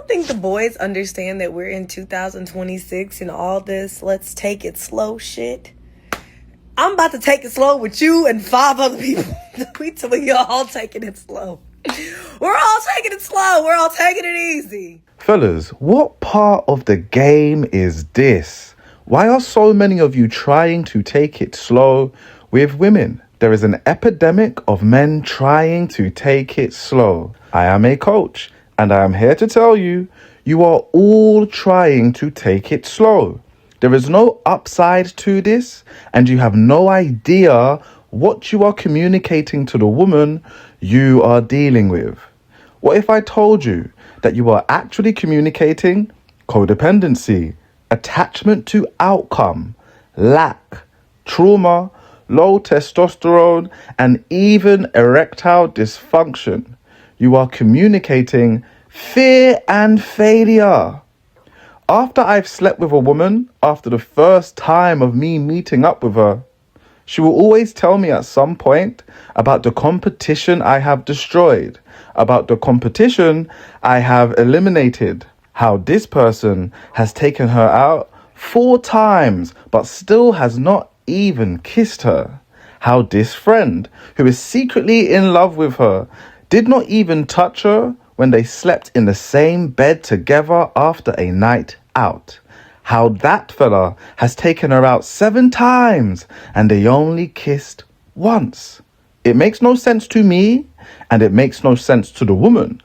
think the boys understand that we're in 2026 and all this let's take it slow shit? I'm about to take it slow with you and 5 other people. We all taking it slow. We're all taking it slow. We're all taking it easy. Fellas, what part of the game is this? Why are so many of you trying to take it slow with women? There is an epidemic of men trying to take it slow. I am a coach, and I am here to tell you, you are all trying to take it slow. There is no upside to this, and you have no idea what you are communicating to the woman you are dealing with. What if I told you that you are actually communicating codependency, attachment to outcome, lack, trauma, low testosterone, and even erectile dysfunction? You are communicating fear and failure. After I've slept with a woman, after the first time of me meeting up with her, she will always tell me at some point about the competition I have destroyed, about the competition I have eliminated, how this person has taken her out 4 times but still has not even kissed her, how this friend who is secretly in love with her did not even touch her when they slept in the same bed together after a night out. How that fella has taken her out 7 times and they only kissed once. It makes no sense to me and it makes no sense to the woman.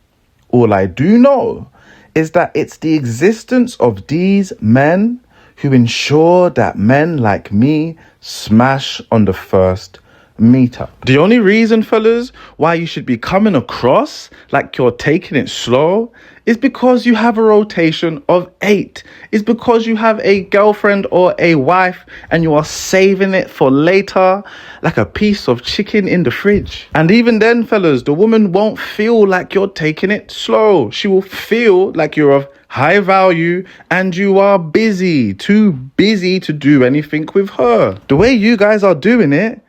All I do know is that it's the existence of these men who ensure that men like me smash on the first meetup. The only reason, fellas, why you should be coming across like you're taking it slow is because you have a rotation of 8. It's because you have a girlfriend or a wife and you are saving it for later like a piece of chicken in the fridge. And even then, fellas, the woman won't feel like you're taking it slow. She will feel like you're of high value and you are too busy to do anything with her. The way you guys are doing it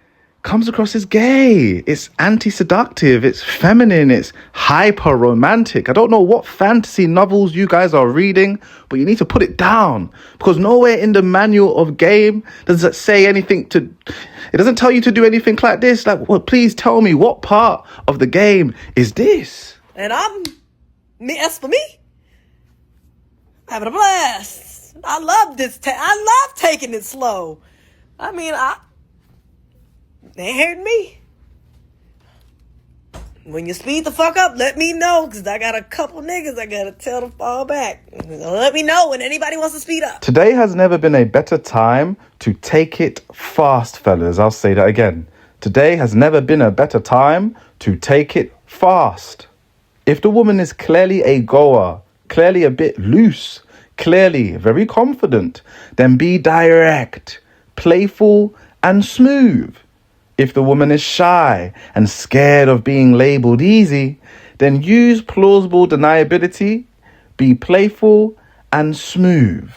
comes across as gay. It's anti-seductive, it's feminine, it's hyper-romantic. I don't know what fantasy novels you guys are reading, but you need to put it down, because nowhere in the manual of game does it say anything to... It doesn't tell you to do anything like this. Like, well, please tell me, what part of the game is this? And as for me, having a blast. I love this. I love taking it slow. I mean, they heard me. When you speed the fuck up, let me know, because I got a couple niggas I gotta tell to fall back. Let me know when anybody wants to speed up. Today has never been a better time to take it fast, fellas. I'll say that again. Today has never been a better time to take it fast. If the woman is clearly a goer, clearly a bit loose, clearly very confident, then be direct, playful, and smooth. If the woman is shy and scared of being labeled easy, then use plausible deniability, be playful and smooth.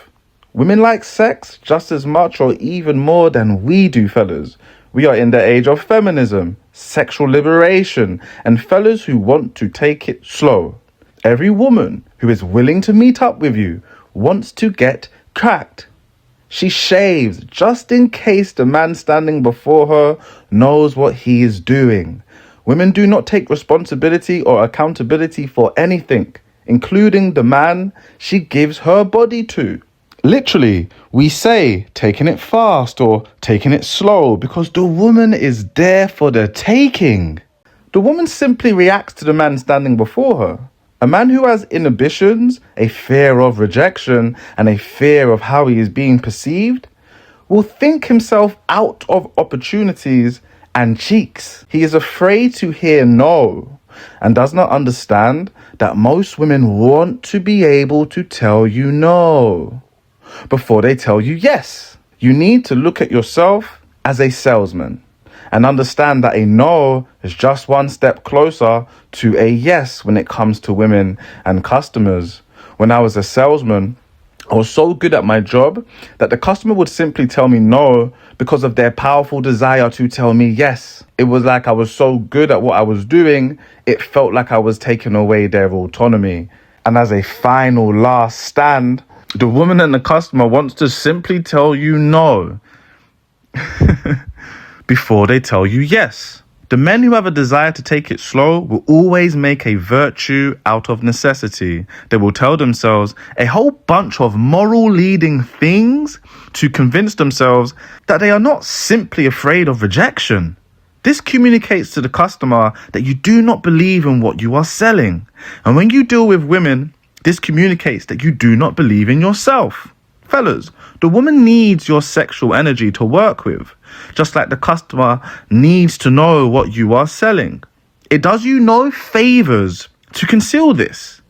Women like sex just as much or even more than we do, fellas. We are in the age of feminism, sexual liberation, and fellas who want to take it slow. Every woman who is willing to meet up with you wants to get cracked. She shaves just in case the man standing before her knows what he is doing. Women do not take responsibility or accountability for anything, including the man she gives her body to. Literally, we say taking it fast or taking it slow because the woman is there for the taking. The woman simply reacts to the man standing before her. A man who has inhibitions, a fear of rejection, and a fear of how he is being perceived, will think himself out of opportunities and cheeks. He is afraid to hear no, and does not understand that most women want to be able to tell you no before they tell you yes. You need to look at yourself as a salesman and understand that a no is just one step closer to a yes when it comes to women and customers. When I was a salesman, I was so good at my job that the customer would simply tell me no because of their powerful desire to tell me yes. It was like I was so good at what I was doing, it felt like I was taking away their autonomy. And as a final last stand, the woman and the customer wants to simply tell you no before they tell you yes. The men who have a desire to take it slow will always make a virtue out of necessity. They will tell themselves a whole bunch of moral leading things to convince themselves that they are not simply afraid of rejection. This communicates to the customer that you do not believe in what you are selling. And when you deal with women, this communicates that you do not believe in yourself. Fellas, the woman needs your sexual energy to work with, just like the customer needs to know what you are selling. It does you no favors to conceal this.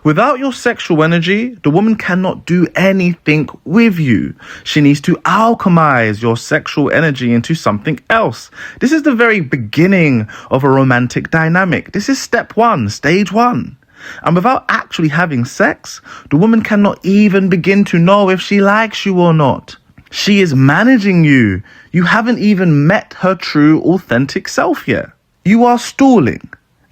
Without your sexual energy, the woman cannot do anything with you. She needs to alchemize your sexual energy into something else. This is the very beginning of a romantic dynamic. This is step one, stage one. And without actually having sex, the woman cannot even begin to know if she likes you or not. She is managing you. You haven't even met her true, authentic self yet. You are stalling.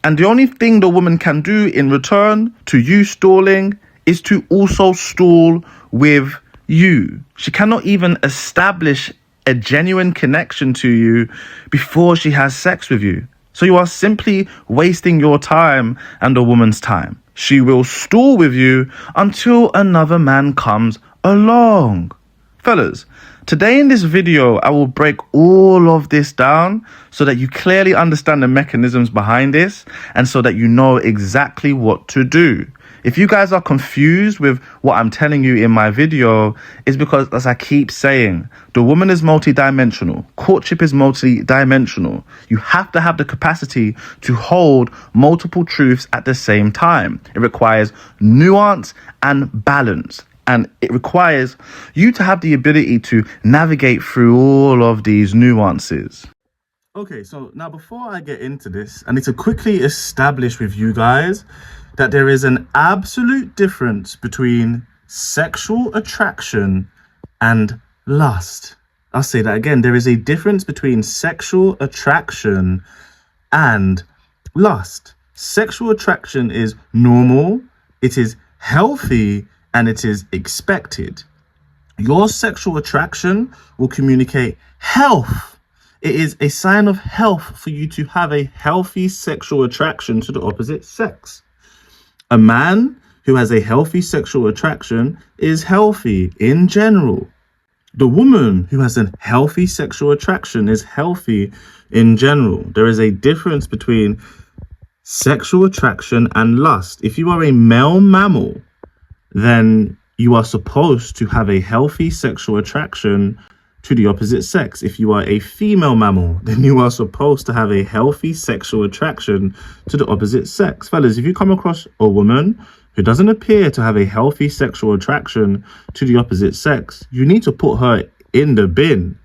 And the only thing the woman can do in return to you stalling is to also stall with you. She cannot even establish a genuine connection to you before she has sex with you. So you are simply wasting your time and a woman's time. She will stall with you until another man comes along. Fellas, today in this video, I will break all of this down so that you clearly understand the mechanisms behind this and so that you know exactly what to do. If you guys are confused with what I'm telling you in my video, it's because, as I keep saying, the woman is multidimensional. Courtship is multidimensional. You have to have the capacity to hold multiple truths at the same time. It requires nuance and balance. And it requires you to have the ability to navigate through all of these nuances. Okay, so now before I get into this, I need to quickly establish with you guys that there is an absolute difference between sexual attraction and lust. I'll say that again. There is a difference between sexual attraction and lust. Sexual attraction is normal, it is healthy, and it is expected. Your sexual attraction will communicate health. It is a sign of health for you to have a healthy sexual attraction to the opposite sex. A man who has a healthy sexual attraction is healthy in general. The woman who has a healthy sexual attraction is healthy in general. There is a difference between sexual attraction and lust. If you are a male mammal, then you are supposed to have a healthy sexual attraction to the opposite sex. If you are a female mammal, then you are supposed to have a healthy sexual attraction to the opposite sex. Fellas, if you come across a woman who doesn't appear to have a healthy sexual attraction to the opposite sex, you need to put her in the bin.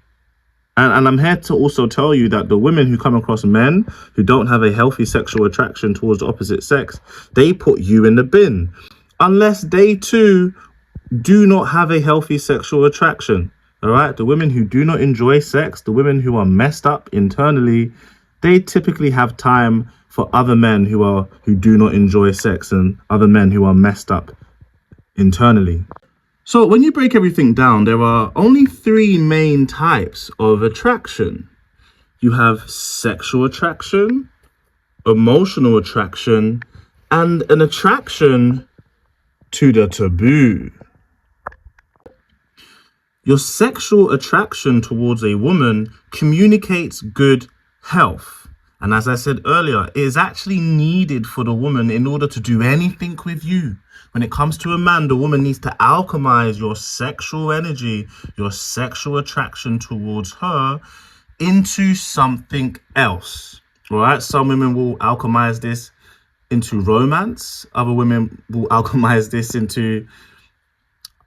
And I'm here to also tell you that the women who come across men who don't have a healthy sexual attraction towards the opposite sex, they put you in the bin. Unless they too do not have a healthy sexual attraction. All right, the women who do not enjoy sex, the women who are messed up internally, they typically have time for other men who do not enjoy sex and other men who are messed up internally. So when you break everything down, there are only three main types of attraction. You have sexual attraction, emotional attraction, and an attraction to the taboo. Your sexual attraction towards a woman communicates good health. And as I said earlier, it is actually needed for the woman in order to do anything with you. When it comes to a man, the woman needs to alchemize your sexual energy, your sexual attraction towards her into something else. All right. Some women will alchemize this into romance. Other women will alchemize this into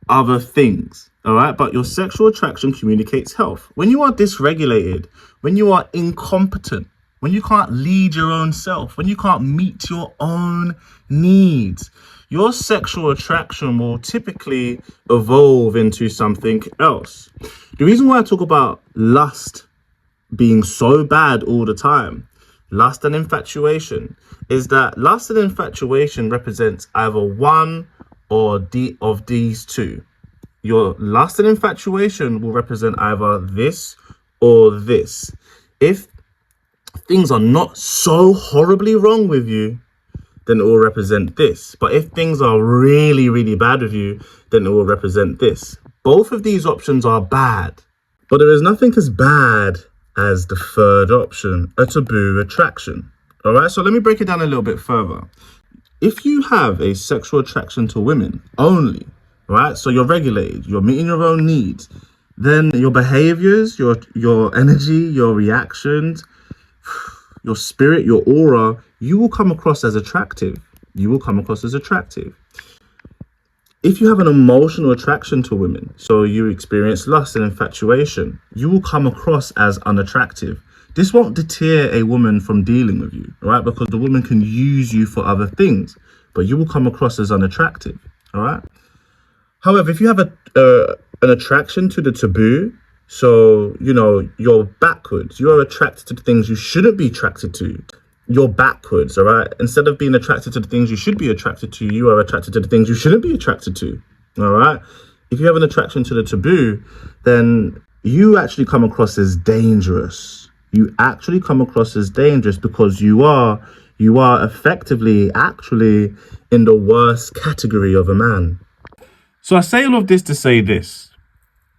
other things. All right. But your sexual attraction communicates health. When you are dysregulated, when you are incompetent, when you can't lead your own self, when you can't meet your own needs, your sexual attraction will typically evolve into something else. The reason why I talk about lust being so bad all the time lust and infatuation, is that lust and infatuation represents either one or of these two. Your lust and infatuation will represent either this or this. If things are not so horribly wrong with you, then it will represent this. But if things are really, really bad with you, then it will represent this. Both of these options are bad, but there is nothing as bad as the third option, a taboo attraction. All right, so let me break it down a little bit further. If you have a sexual attraction to women only, right, so you're regulated, you're meeting your own needs, then your behaviors, your energy, your reactions, your spirit, your aura, you will come across as attractive. You will come across as attractive. If you have an emotional attraction to women, so you experience lust and infatuation, you will come across as unattractive. This won't deter a woman from dealing with you, right? Because the woman can use you for other things, but you will come across as unattractive, all right? However, if you have an attraction to the taboo, so, you're backwards. You are attracted to the things you shouldn't be attracted to. You're backwards, all right? Instead of being attracted to the things you should be attracted to, you are attracted to the things you shouldn't be attracted to, all right? If you have an attraction to the taboo, then you actually come across as dangerous. You actually come across as dangerous because you are effectively actually in the worst category of a man. So I say all of this to say this.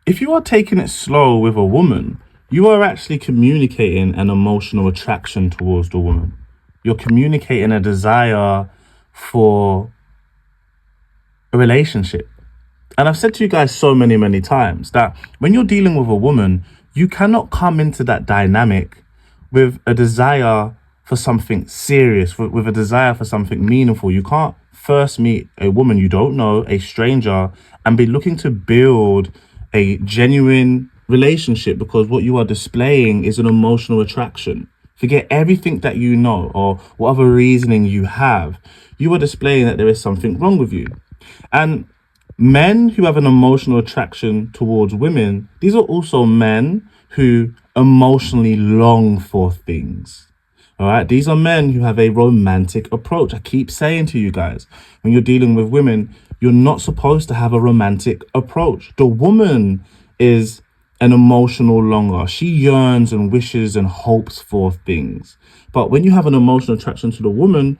If you are taking it slow with a woman, you are actually communicating an emotional attraction towards the woman. You're communicating a desire for a relationship. And I've said to you guys so many, many times that when you're dealing with a woman, you cannot come into that dynamic with a desire for something serious, with a desire for something meaningful. You can't first meet a woman you don't know, a stranger, and be looking to build a genuine relationship, because what you are displaying is an emotional attraction. Forget everything that you know or whatever reasoning you have. You are displaying that there is something wrong with you. And men who have an emotional attraction towards women, these are also men who emotionally long for things. All right. These are men who have a romantic approach. I keep saying to you guys, when you're dealing with women, you're not supposed to have a romantic approach. The woman is an emotional longer. She yearns and wishes and hopes for things. But when you have an emotional attraction to the woman,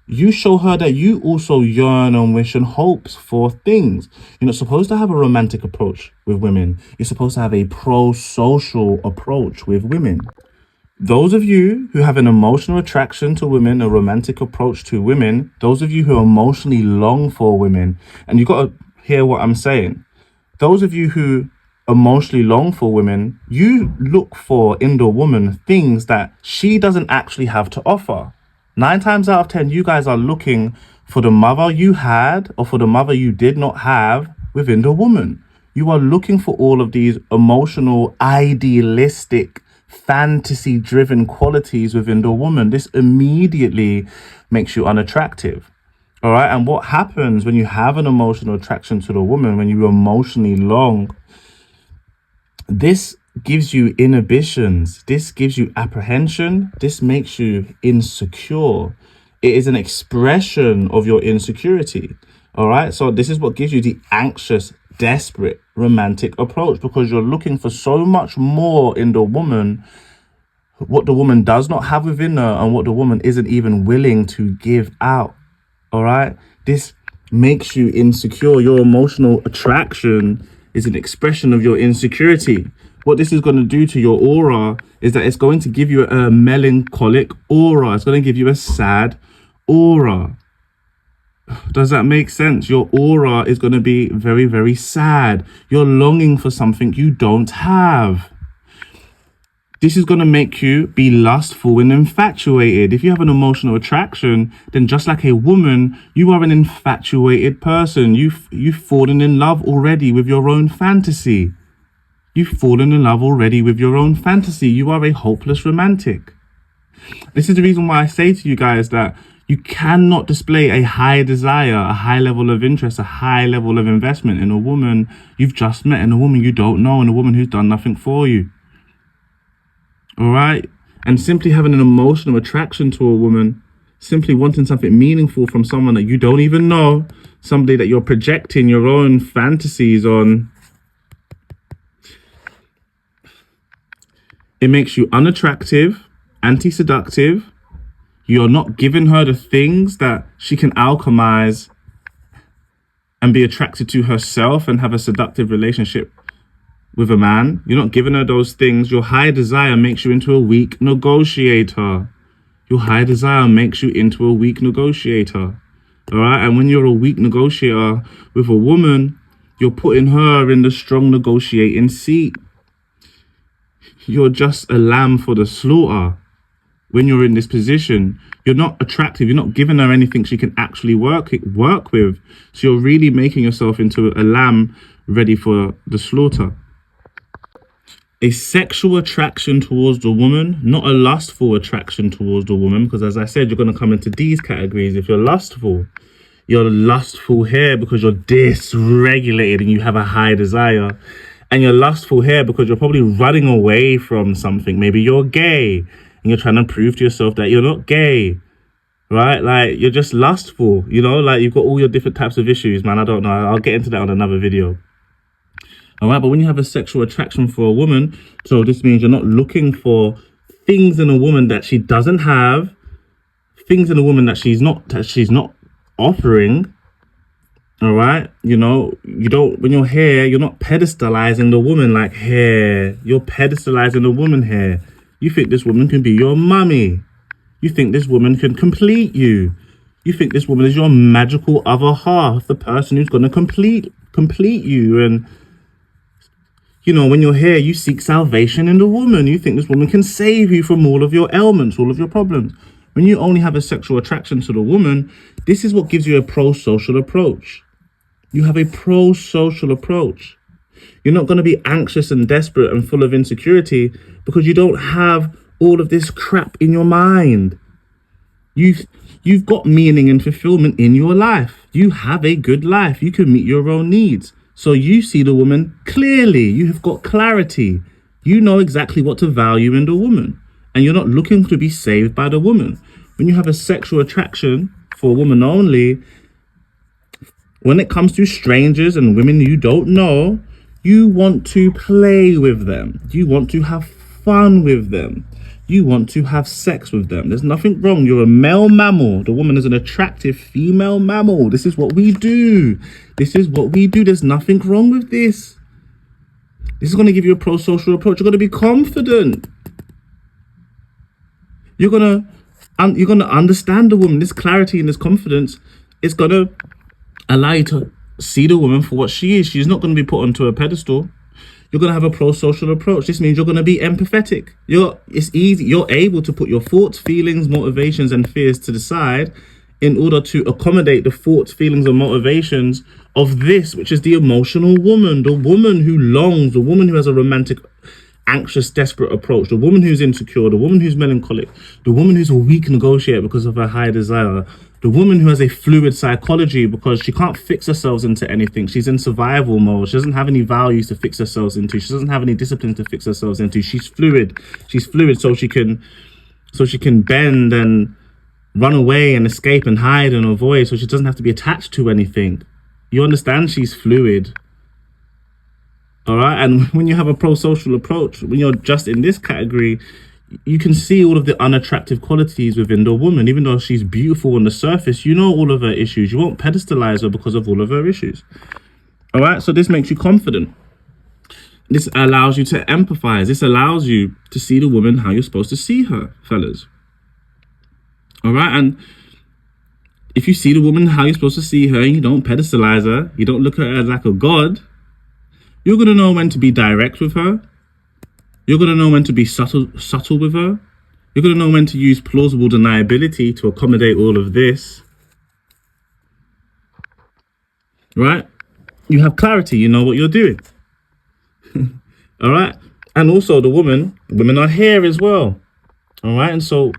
you show her that you also yearn and wish and hopes for things. You're not supposed to have a romantic approach with women. You're supposed to have a pro-social approach with women. Those of you who have an emotional attraction to women, a romantic approach to women, those of you who emotionally long for women, and you got to hear what I'm saying. Those of you who emotionally long for women, you look for in the woman things that she doesn't actually have to offer. 9 times out of 10, you guys are looking for the mother you had or for the mother you did not have within the woman. You are looking for all of these emotional, idealistic, fantasy-driven qualities within the woman. This immediately makes you unattractive. All right. And what happens when you have an emotional attraction to the woman, when you emotionally long, this gives you inhibitions. This gives you apprehension. This makes you insecure. It is an expression of your insecurity. All right. So this is what gives you the anxious, desperate, romantic approach, because you're looking for so much more in the woman, what the woman does not have within her and what the woman isn't even willing to give out. All right. This makes you insecure. Your emotional attraction is an expression of your insecurity. What this is going to do to your aura is that it's going to give you a melancholic aura. It's going to give you a sad aura. Does that make sense? Your aura is going to be very, very sad. You're longing for something you don't have. This is going to make you be lustful and infatuated. If you have an emotional attraction, then just like a woman, you are an infatuated person. You've fallen in love already with your own fantasy. You've fallen in love already with your own fantasy. You are a hopeless romantic. This is the reason why I say to you guys that you cannot display a high desire, a high level of interest, a high level of investment in a woman you've just met, in a woman you don't know, in a woman who's done nothing for you. All right. And simply having an emotional attraction to a woman, simply wanting something meaningful from someone that you don't even know, somebody that you're projecting your own fantasies on, it makes you unattractive, anti-seductive. You're not giving her the things that she can alchemize and be attracted to herself and have a seductive relationship with a man. You're not giving her those things. Your high desire makes you into a weak negotiator. Your high desire makes you into a weak negotiator. All right. And when you're a weak negotiator with a woman, you're putting her in the strong negotiating seat. You're just a lamb for the slaughter. When you're in this position, you're not attractive. You're not giving her anything she can actually work with. So you're really making yourself into a lamb ready for the slaughter. A sexual attraction towards the woman, not a lustful attraction towards the woman, because as I said, you're going to come into these categories. If you're lustful here because you're dysregulated and you have a high desire. And you're lustful here because you're probably running away from something. Maybe you're gay and you're trying to prove to yourself that you're not gay, right? Like, you're just lustful, you know, like you've got all your different types of issues, man. I don't know. I'll get into that on another video. All right. But when you have a sexual attraction for a woman, so this means you're not looking for things in a woman that she doesn't have, things in a woman that she's not offering. All right. You know, when you're here, you're not pedestalizing the woman like here. You're pedestalizing the woman here. You think this woman can be your mummy. You think this woman can complete you. You think this woman is your magical other half, the person who's going to complete you. And, you know, when you're here, you seek salvation in the woman. You think this woman can save you from all of your ailments, all of your problems. When you only have a sexual attraction to the woman, this is what gives you a pro-social approach. You have a pro-social approach. You're not going to be anxious and desperate and full of insecurity because you don't have all of this crap in your mind. You've got meaning and fulfillment in your life. You have a good life. You can meet your own needs. So you see the woman clearly. You have got clarity. You know exactly what to value in the woman. And you're not looking to be saved by the woman. When you have a sexual attraction for a woman only, when it comes to strangers and women you don't know, you want to play with them. You want to have fun with them. You want to have sex with them. There's nothing wrong. You're a male mammal. The woman is an attractive female mammal. This is what we do. This is what we do. There's nothing wrong with this. This is going to give you a pro-social approach. You're going to be confident. You're going to understand the woman. This clarity and this confidence is going to allow you to see the woman for what she is. She's not going to be put onto a pedestal. You're going to have a pro-social approach. This means you're going to be empathetic. It's easy. You're able to put your thoughts, feelings, motivations, and fears to the side in order to accommodate the thoughts, feelings, and motivations of this, which is the emotional woman, the woman who longs, the woman who has a romantic, anxious, desperate approach, the woman who's insecure, the woman who's melancholic, the woman who's a weak negotiator because of her high desire, the woman who has a fluid psychology because she can't fix herself into anything. She's in survival mode. She doesn't have any values to fix herself into. She doesn't have any disciplines to fix herself into. She's fluid. She's fluid so she can bend and run away and escape and hide and avoid, so she doesn't have to be attached to anything. You understand? She's fluid. All right. And when you have a pro-social approach, when you're just in this category, you can see all of the unattractive qualities within the woman. Even though she's beautiful on the surface, you know all of her issues. You won't pedestalize her because of all of her issues. All right. So this makes you confident. This allows you to empathize. This allows you to see the woman how you're supposed to see her, fellas. All right. And if you see the woman how you're supposed to see her and you don't pedestalize her, you don't look at her like a god, you're going to know when to be direct with her. You're going to know when to be subtle with her. You're going to know when to use plausible deniability to accommodate all of this. Right? You have clarity. You know what you're doing. All right? And also the women are here as well. All right? And so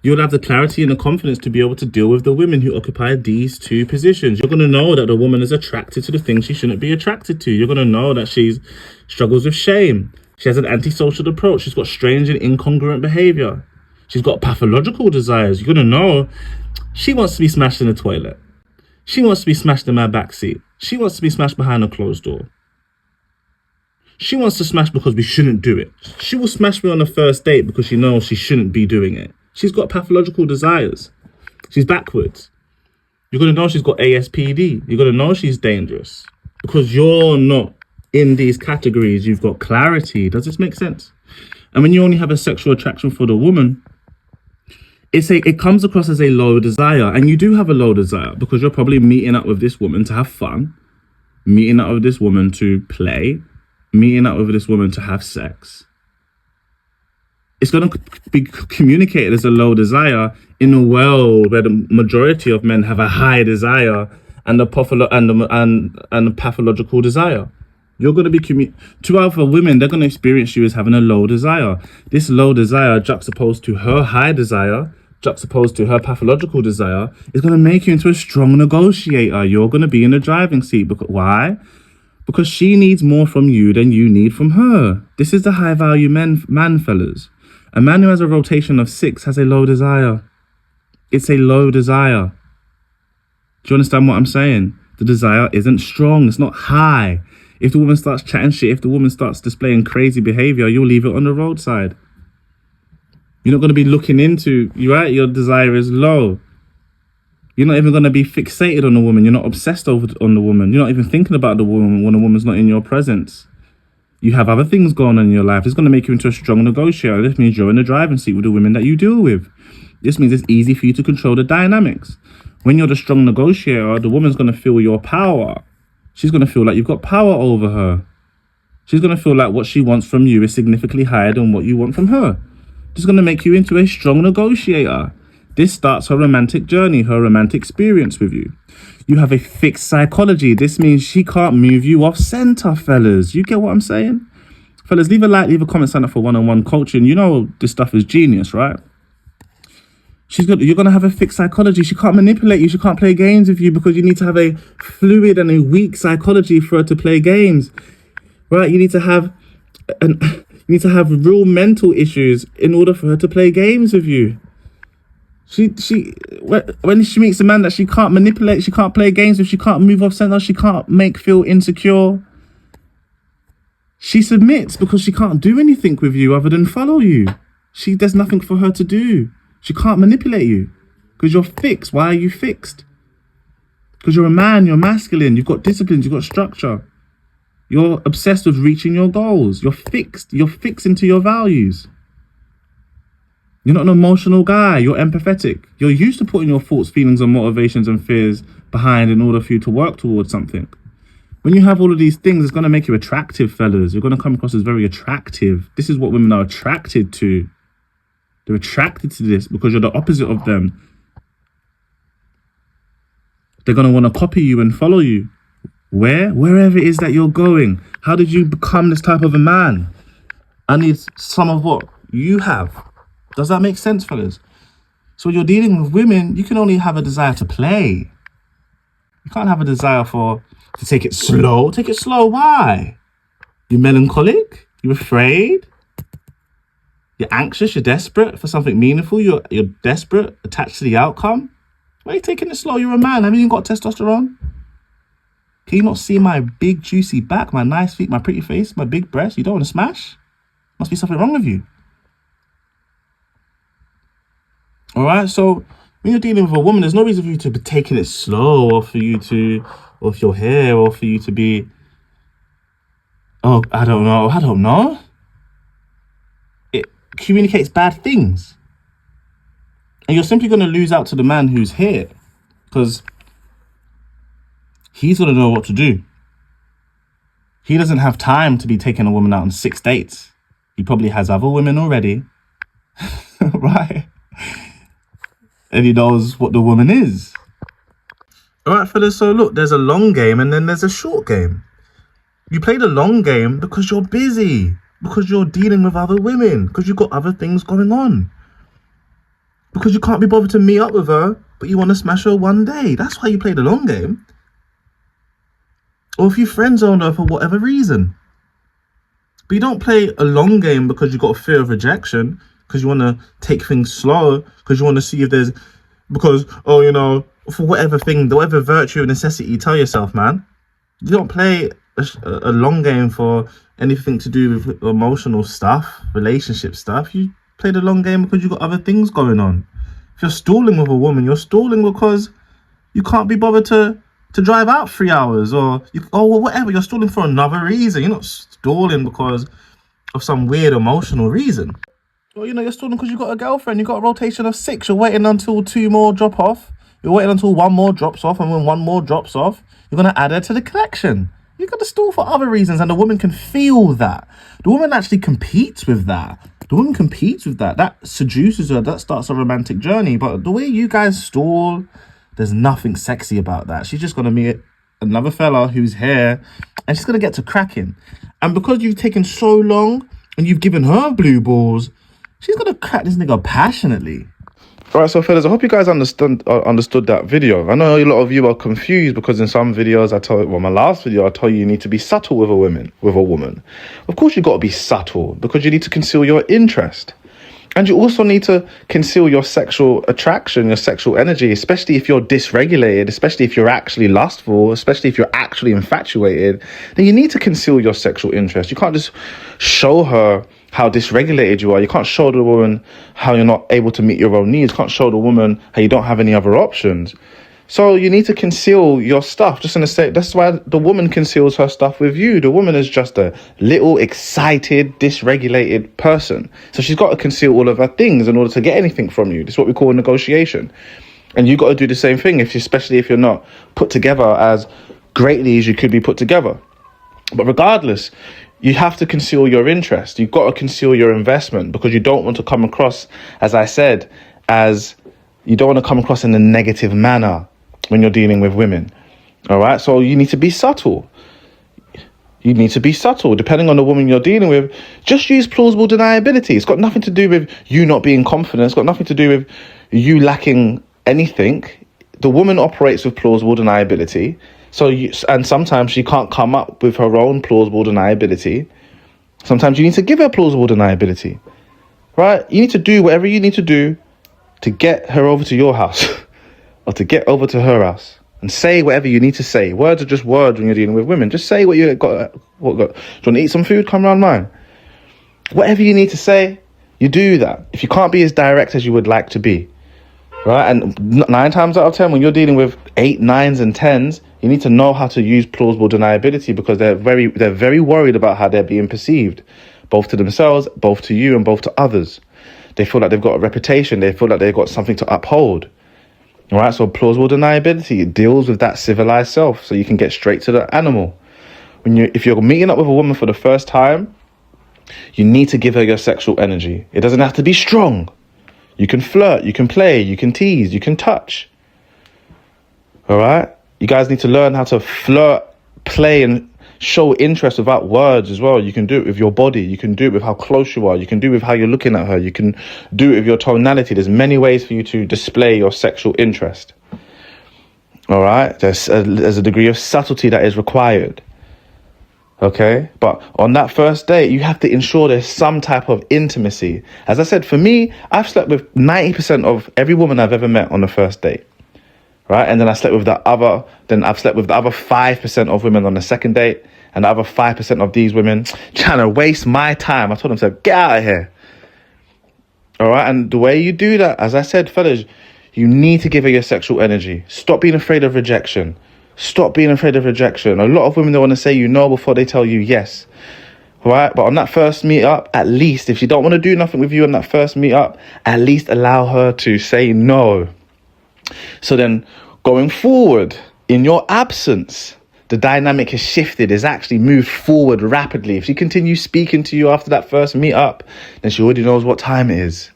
you'll have the clarity and the confidence to be able to deal with the women who occupy these two positions. You're going to know that the woman is attracted to the things she shouldn't be attracted to. You're going to know that she struggles with shame. She has an antisocial approach. She's got strange and incongruent behavior. She's got pathological desires. You're going to know she wants to be smashed in the toilet. She wants to be smashed in my backseat. She wants to be smashed behind a closed door. She wants to smash because we shouldn't do it. She will smash me on the first date because she knows she shouldn't be doing it. She's got pathological desires. She's backwards. You're going to know she's got ASPD. You're going to know she's dangerous. Because you're not in these categories. You've got clarity. Does this make sense? And when you only have a sexual attraction for the woman, it comes across as a low desire. And you do have a low desire because you're probably meeting up with this woman to have fun, meeting up with this woman to play, meeting up with this woman to have sex. It's going to be communicated as a low desire in a world where the majority of men have a high desire and a pathological desire. You're going to be to other women, they're going to experience you as having a low desire. This low desire juxtaposed to her high desire, juxtaposed to her pathological desire, is going to make you into a strong negotiator. You're going to be in the driving seat. Why? Because she needs more from you than you need from her. This is the high value man, fellas. A man who has a rotation of 6 has a low desire. It's a low desire. Do you understand what I'm saying? The desire isn't strong. It's not high. If the woman starts chatting shit, if the woman starts displaying crazy behavior, you'll leave it on the roadside. You're not going to be looking into, right? Your desire is low. You're not even going to be fixated on the woman. You're not obsessed on the woman. You're not even thinking about the woman when a woman's not in your presence. You have other things going on in your life. It's going to make you into a strong negotiator. This means you're in the driving seat with the women that you deal with. This means it's easy for you to control the dynamics. When you're the strong negotiator, the woman's going to feel your power. She's going to feel like you've got power over her. She's going to feel like what she wants from you is significantly higher than what you want from her. This is going to make you into a strong negotiator. This starts her romantic journey, her romantic experience with you. You have a fixed psychology. This means she can't move you off center, fellas. You get what I'm saying? Fellas, leave a like, leave a comment, sign up for one-on-one coaching. You know this stuff is genius, right? You're going to have a fixed psychology. She can't manipulate you. She can't play games with you because you need to have a fluid and a weak psychology for her to play games, right? You need to have real mental issues in order for her to play games with you. When she meets a man that she can't manipulate, she can't play games with, she can't move off center, she can't make feel insecure, she submits because she can't do anything with you other than follow you. There's nothing for her to do. She can't manipulate you because you're fixed. Why are you fixed? Because you're a man, you're masculine, you've got disciplines, you've got structure. You're obsessed with reaching your goals. You're fixed. You're fixed into your values. You're not an emotional guy. You're empathetic. You're used to putting your thoughts, feelings, and motivations and fears behind in order for you to work towards something. When you have all of these things, it's going to make you attractive, fellas. You're going to come across as very attractive. This is what women are attracted to. They're attracted to this because you're the opposite of them. They're going to want to copy you and follow you. Wherever it is that you're going. How did you become this type of a man? I need some of what you have. Does that make sense, fellas? So when you're dealing with women, you can only have a desire to play. You can't have a desire to take it slow. Take it slow. Why? You're melancholic? You're afraid? You're anxious? You're desperate for something meaningful? You're desperate, attached to the outcome? Why are you taking it slow? You're a man. Haven't you got testosterone? Can you not see my big juicy back, my nice feet, my pretty face, my big breasts? You don't want to smash? Must be something wrong with you. All right, so when you're dealing with a woman, there's no reason for you to be taking it slow or for your hair or for you to be, I don't know. It communicates bad things. And you're simply going to lose out to the man who's here because he's going to know what to do. He doesn't have time to be taking a woman out on 6 dates. He probably has other women already, right? And he knows what the woman is. All right, fellas, so look, there's a long game and then there's a short game. You play the long game because you're busy, because you're dealing with other women, because you've got other things going on. Because you can't be bothered to meet up with her, but you want to smash her one day. That's why you play the long game. Or if you friend zone her for whatever reason. But you don't play a long game because you've got a fear of rejection, because you want to take things slow, because you want to see if there's, because, oh, you know, for whatever thing, whatever virtue or necessity, tell yourself, man, you don't play a long game for anything to do with emotional stuff, relationship stuff. You play the long game because you've got other things going on. If you're stalling with a woman, you're stalling because you can't be bothered to drive out 3 hours, or whatever. You're stalling for another reason. You're not stalling because of some weird emotional reason. Well, you know, you're stalling because you've got a girlfriend. You've got a rotation of 6. You're waiting until 2 more drop off. You're waiting until 1 more drops off, and when 1 more drops off, you're going to add her to the collection. You've got to stall for other reasons, and the woman can feel that. The woman actually competes with that. That seduces her. That starts a romantic journey. But the way you guys stall, there's nothing sexy about that. She's just going to meet another fella who's here, and she's going to get to cracking. And because you've taken so long and you've given her blue balls, she's going to crack this nigga passionately. All right, so fellas, I hope you guys understood that video. I know a lot of you are confused because in some videos my last video, I told you need to be subtle with a woman. Of course, you got to be subtle because you need to conceal your interest. And you also need to conceal your sexual attraction, your sexual energy, especially if you're dysregulated, especially if you're actually lustful, especially if you're actually infatuated. Then you need to conceal your sexual interest. You can't just show her how dysregulated you are. You can't show the woman how you're not able to meet your own needs. You can't show the woman how you don't have any other options. So you need to conceal your stuff. Just in a state, that's why the woman conceals her stuff with you. The woman is just a little excited, dysregulated person. So she's got to conceal all of her things in order to get anything from you. This is what we call a negotiation. And you got to do the same thing, especially if you're not put together as greatly as you could be put together. But regardless, you have to conceal your interest. You've got to conceal your investment because you don't want to come across, as I said, you don't want to come across in a negative manner when you're dealing with women. All right. So you need to be subtle. Depending on the woman you're dealing with. Just use plausible deniability. It's got nothing to do with you not being confident. It's got nothing to do with you lacking anything. The woman operates with plausible deniability. And sometimes she can't come up with her own plausible deniability. Sometimes you need to give her plausible deniability, right? You need to do whatever you need to do to get her over to your house or to get over to her house and say whatever you need to say. Words are just words when you're dealing with women. Just say what you got. Do you want to eat some food? Come around mine. Whatever you need to say, you do that. If you can't be as direct as you would like to be, right? And 9 times out of 10, when you're dealing with 8, 9s and 10s, you need to know how to use plausible deniability because they're very worried about how they're being perceived, both to themselves, both to you, and both to others. They feel like they've got a reputation. They feel like they've got something to uphold. All right. So plausible deniability deals with that civilized self. So you can get straight to the animal. If you're meeting up with a woman for the first time, you need to give her your sexual energy. It doesn't have to be strong. You can flirt. You can play. You can tease. You can touch. All right. You guys need to learn how to flirt, play, and show interest without words as well. You can do it with your body. You can do it with how close you are. You can do it with how you're looking at her. You can do it with your tonality. There's many ways for you to display your sexual interest. All right. There's a degree of subtlety that is required. Okay. But on that first date, you have to ensure there's some type of intimacy. As I said, for me, I've slept with 90% of every woman I've ever met on the first date. Right. And then I've slept with the other 5% of women on the second date, and the other 5% of these women trying to waste my time. I told them to get out of here. All right. And the way you do that, as I said, fellas, you need to give her your sexual energy. Stop being afraid of rejection. A lot of women, they want to say no before they tell you yes. All right. But on that first meet up, at least if she don't want to do nothing with you on that first meet up, at least allow her to say no. So then going forward, in your absence, the dynamic has shifted, has actually moved forward rapidly. If she continues speaking to you after that first meet up, then she already knows what time it is.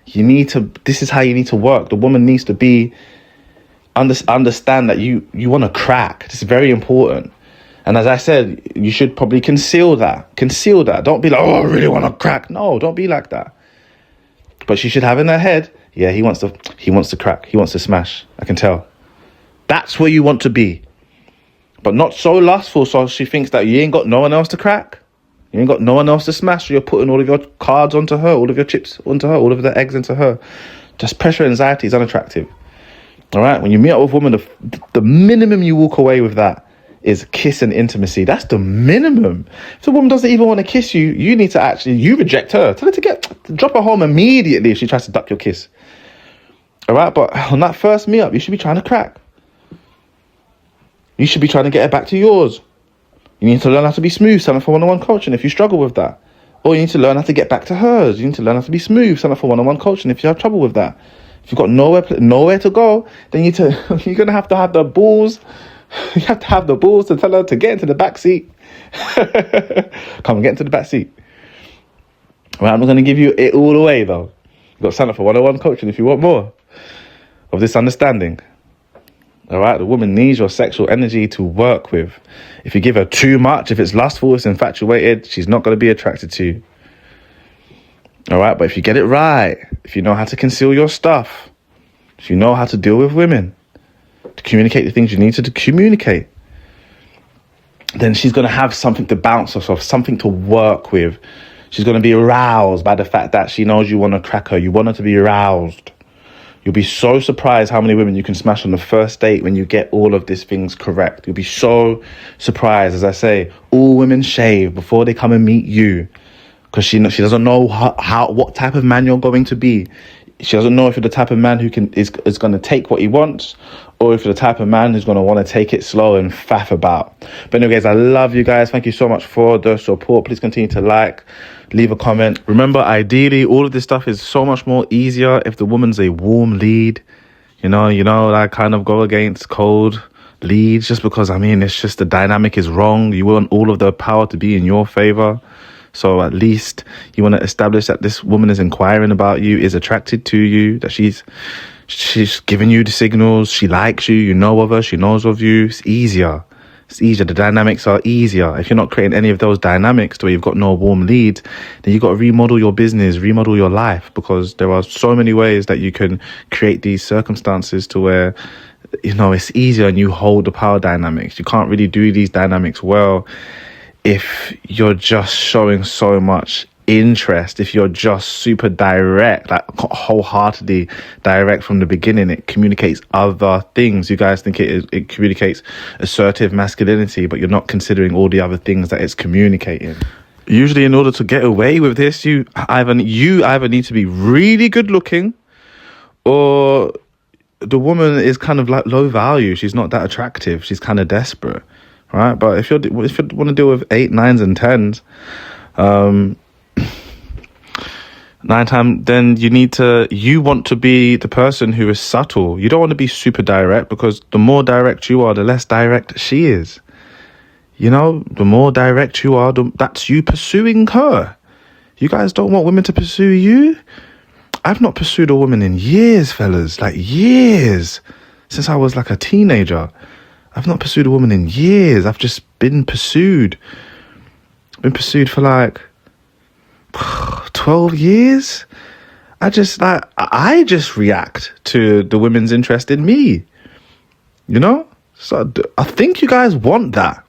This is how you need to work. The woman needs to understand that you want to crack. This is very important. And as I said, you should probably conceal that. Don't be like, oh, I really want to crack. No, don't be like that. But she should have in her head, yeah, he wants to crack. He wants to smash. I can tell. That's where you want to be. But not so lustful so she thinks that you ain't got no one else to crack. You ain't got no one else to smash, so you're putting all of your cards onto her, all of your chips onto her, all of the eggs into her. Just pressure anxiety is unattractive. All right? When you meet up with a woman, the minimum you walk away with that is kiss and intimacy. That's the minimum. If the woman doesn't even want to kiss you, you need to you reject her. Tell her to drop her home immediately if she tries to duck your kiss. All right? But on that first meet up, you should be trying to crack. You should be trying to get her back to yours. You need to learn how to be smooth, sign up for one-on-one coaching if you struggle with that. Or you need to learn how to get back to hers. You need to learn how to be smooth, sign up for one-on-one coaching if you have trouble with that. If you've got nowhere to go, then you're going to have the balls. You have to have the balls to tell her to get into the back seat. Come on, get into the back seat. Well, I'm not going to give you it all the way, though. You've got to sign up for one-on-one coaching if you want more of this understanding. All right, the woman needs your sexual energy to work with. If you give her too much, if it's lustful, it's infatuated, she's not going to be attracted to you. All right, but if you get it right, if you know how to conceal your stuff, if you know how to deal with women, to communicate the things you need to communicate, then she's going to have something to bounce off of, something to work with. She's going to be aroused by the fact that she knows you want to crack her. You want her to be aroused. You'll be so surprised how many women you can smash on the first date when you get all of these things correct. You'll be so surprised. As I say, all women shave before they come and meet you, because she doesn't know what type of man you're going to be. She doesn't know if you're the type of man who is going to take what he wants, or if you're the type of man who's going to want to take it slow and faff about. But anyway, guys, I love you guys. Thank you so much for the support. Please continue to like, leave a comment. Remember, ideally, all of this stuff is so much more easier if the woman's a warm lead. You know, I kind of go against cold leads just because, it's just the dynamic is wrong. You want all of the power to be in your favor. So at least you want to establish that this woman is inquiring about you, is attracted to you, that she's giving you the signals, she likes you, you know of her, she knows of you. It's easier. The dynamics are easier. If you're not creating any of those dynamics to where you've got no warm leads, then you've got to remodel your business, remodel your life, because there are so many ways that you can create these circumstances to where, it's easier and you hold the power dynamics. You can't really do these dynamics well if you're just showing so much interest, if you're just super direct, like wholeheartedly direct from the beginning. It communicates other things. You guys think it communicates assertive masculinity, but you're not considering all the other things that it's communicating. Usually, in order to get away with this, you either need to be really good looking, or the woman is kind of like low value. She's not that attractive. She's kind of desperate. Right, but if you want to deal with 8, 9s, and 10s, 9 times, then you want to be the person who is subtle. You don't want to be super direct, because the more direct you are, the less direct she is. The more direct you are, that's you pursuing her. You guys don't want women to pursue you. I've not pursued a woman in years, fellas, like years, since I was like a teenager. I've not pursued a woman in years. I've just been pursued. Been pursued for like 12 years. I just react to the women's interest in me. So I think you guys want that.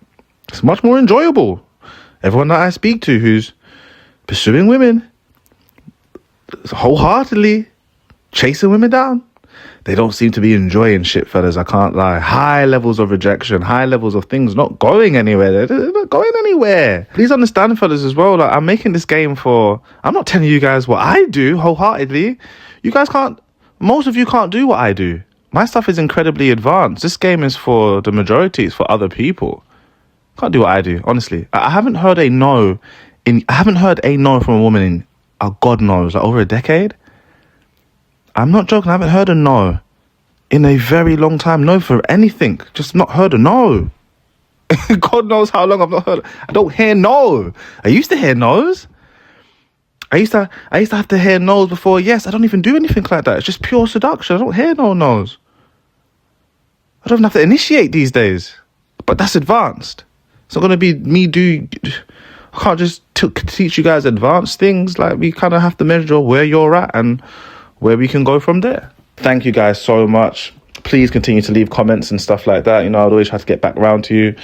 It's much more enjoyable. Everyone that I speak to who's pursuing women wholeheartedly, chasing women down, they don't seem to be enjoying shit, fellas. I can't lie. High levels of rejection, high levels of things not going anywhere. They're not going anywhere. Please understand, fellas, as well. Like, I'm making this game I'm not telling you guys what I do wholeheartedly. You guys most of you can't do what I do. My stuff is incredibly advanced. This game is for the majority. It's for other people. Can't do what I do, honestly. I haven't heard a no from a woman in, God knows, like over a decade. I'm not joking. I haven't heard a no in a very long time. No for anything. Just not heard a no. God knows how long I've not heard. I don't hear no. I used to hear no's. I used to have to hear no's before yes. I don't even do anything like that. It's just pure seduction. I don't hear no no's. I don't even have to initiate these days. But that's advanced. It's not going to be me I can't just teach you guys advanced things. Like, we kind of have to measure where you're at and where we can go from there. Thank you guys so much. Please continue to leave comments and stuff like that. I'd always try to get back around to you.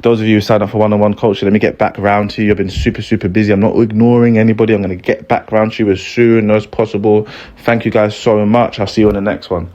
Those of you who signed up for one-on-one coaching, let me get back around to you. I've been super, super busy. I'm not ignoring anybody. I'm going to get back around to you as soon as possible. Thank you guys so much. I'll see you on the next one.